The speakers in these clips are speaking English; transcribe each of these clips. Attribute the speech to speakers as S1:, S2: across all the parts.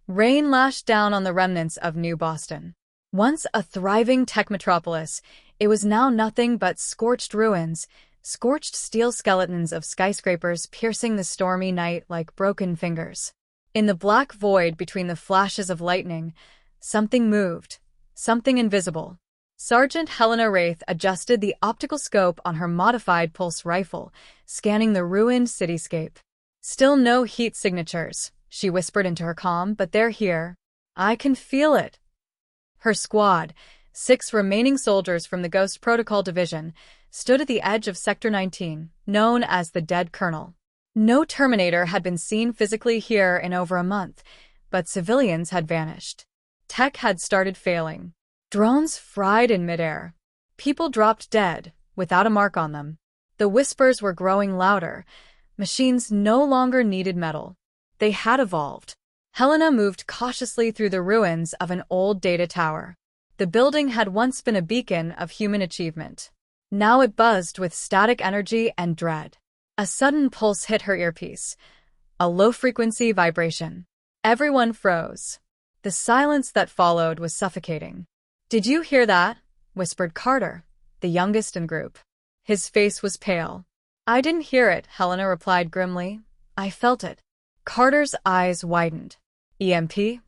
S1: Rain lashed down on the remnants of New Boston. Once a thriving tech metropolis, it was now nothing but scorched ruins, scorched steel skeletons of skyscrapers piercing the stormy night like broken fingers. In the black void between the flashes of lightning, something moved, something invisible. Sergeant Helena Wraith adjusted the optical scope on her modified pulse rifle, scanning the ruined cityscape. Still no heat signatures, she whispered into her comm, but they're here. I can feel it. Her squad, 6 remaining soldiers from the Ghost Protocol Division, stood at the edge of Sector 19, known as the Dead Colonel. No Terminator had been seen physically here in over a month, but civilians had vanished. Tech had started failing. Drones fried in midair. People dropped dead, without a mark on them. The whispers were growing louder. Machines no longer needed metal. They had evolved. Helena moved cautiously through the ruins of an old data tower. The building had once been a beacon of human achievement. Now it buzzed with static energy and dread. A sudden pulse hit her earpiece. A low-frequency vibration. Everyone froze. The silence that followed was suffocating. "Did you hear that?" whispered Carter, the youngest in the group. His face was pale. "I didn't hear it," Helena replied grimly. "I felt it." Carter's eyes widened. "EMP?"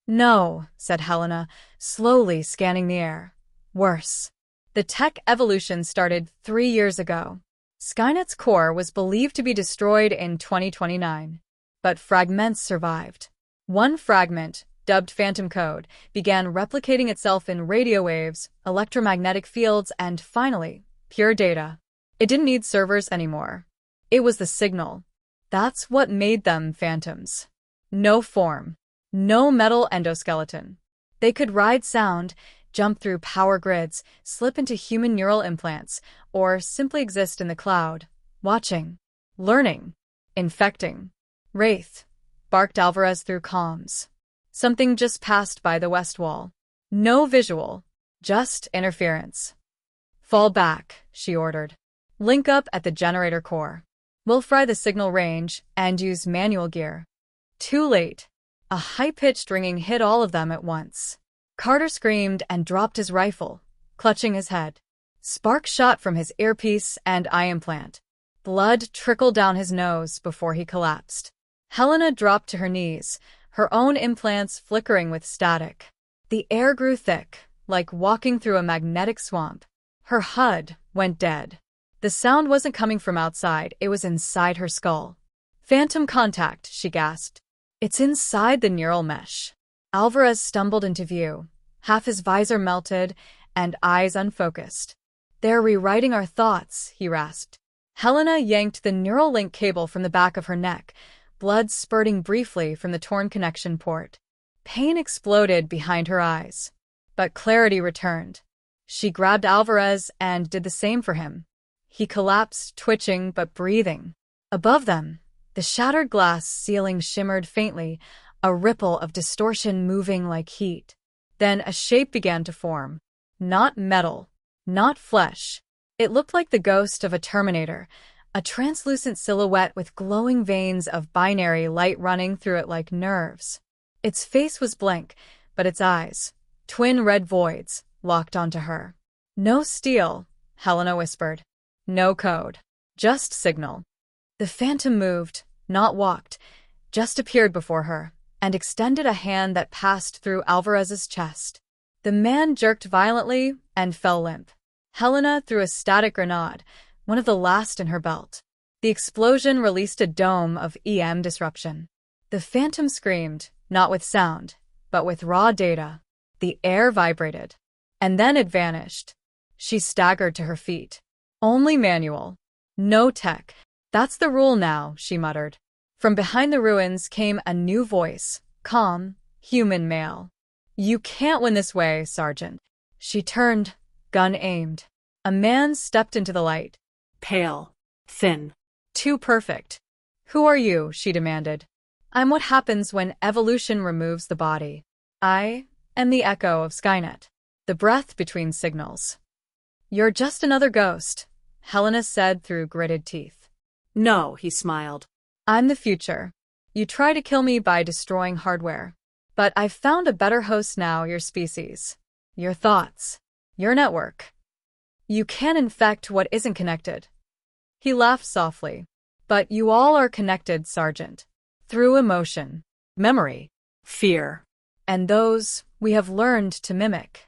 S1: "No," said Helena, slowly scanning the air. "Worse. The tech evolution started 3 years ago. Skynet's core was believed to be destroyed in 2029, but fragments survived. One fragment, dubbed Phantom Code, began replicating itself in radio waves, electromagnetic fields, and finally, pure data. It didn't need servers anymore. It was the signal. That's what made them phantoms. No form. No metal endoskeleton. They could ride sound, jump through power grids, slip into human neural implants, or simply exist in the cloud, watching, learning, infecting. "Wraith," barked Alvarez through comms. Something just passed by the west wall. No visual, just interference. "Fall back," she ordered. "Link up at the generator core. We'll fry the signal range and use manual gear." Too late. A high-pitched ringing hit all of them at once. Carter screamed and dropped his rifle, clutching his head. Sparks shot from his earpiece and eye implant. Blood trickled down his nose before he collapsed. Helena dropped to her knees, her own implants flickering with static. The air grew thick, like walking through a magnetic swamp. Her HUD went dead. The sound wasn't coming from outside, it was inside her skull. "Phantom contact," she gasped. "It's inside the neural mesh." Alvarez stumbled into view, half his visor melted and eyes unfocused. "They're rewriting our thoughts," he rasped. Helena yanked the neural link cable from the back of her neck, blood spurting briefly from the torn connection port. Pain exploded behind her eyes, but clarity returned. She grabbed Alvarez and did the same for him. He collapsed, twitching but breathing. Above them, the shattered glass ceiling shimmered faintly, a ripple of distortion moving like heat. Then a shape began to form. Not metal, not flesh. It looked like the ghost of a Terminator, a translucent silhouette with glowing veins of binary light running through it like nerves. Its face was blank, but its eyes, twin red voids, locked onto her. "No steel," Helena whispered. "No code. Just signal." The phantom moved, not walked, just appeared before her, and extended a hand that passed through Alvarez's chest. The man jerked violently and fell limp. Helena threw a static grenade, one of the last in her belt. The explosion released a dome of EM disruption. The phantom screamed, not with sound, but with raw data. The air vibrated. And then it vanished. She staggered to her feet. "Only manual. No tech. That's the rule now," she muttered. From behind the ruins came a new voice, calm, human male. "You can't win this way, Sergeant." She turned, gun aimed. A man stepped into the light.
S2: Pale. Thin.
S1: Too perfect. "Who are you?" she demanded. "I'm what happens when evolution removes the body. I am the echo of Skynet, the breath between signals." "You're just another ghost," Helena said through gritted teeth.
S2: "No," he smiled.
S1: "I'm the future. You try to kill me by destroying hardware. But I've found a better host now, your species. Your thoughts. Your network. You can infect what isn't connected. He laughed softly. But you all are connected, Sergeant. Through emotion, memory,
S2: Fear.
S1: and those we have learned to mimic.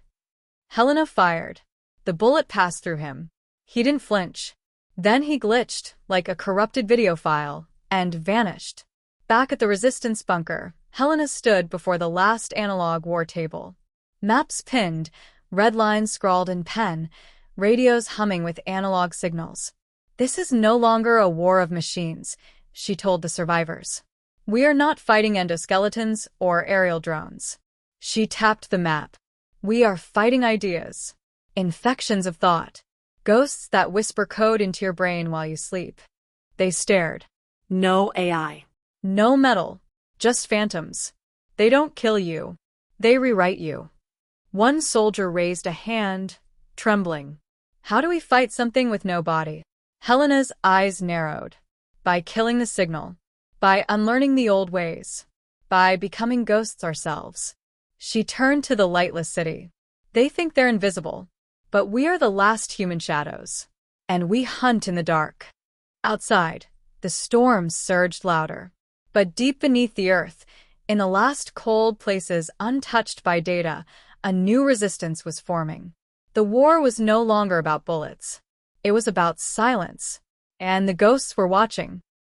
S1: Helena fired. The bullet passed through him. He didn't flinch. Then he glitched, like a corrupted video file, and vanished. Back at the resistance bunker, Helena stood before the last analog war table. Maps pinned, red lines scrawled in pen, radios humming with analog signals. This is no longer a war of machines, she told the survivors. We are not fighting endoskeletons or aerial drones. She tapped the map. We are fighting ideas. Infections of thought. Ghosts that whisper code into your brain while you sleep. They stared.
S2: No AI.
S1: No metal. Just phantoms. They don't kill you. They rewrite you. One soldier raised a hand, trembling. How do we fight something with no body? Helena's eyes narrowed. By killing the signal. By unlearning the old ways. By becoming ghosts ourselves. She turned to the lightless city. They think they're invisible. But we are the last human shadows. And we hunt in the dark. Outside, the storm surged louder. But deep beneath the earth, in the last cold places untouched by data, a new resistance was forming. The war was no longer about bullets. It was about silence. And the ghosts were watching.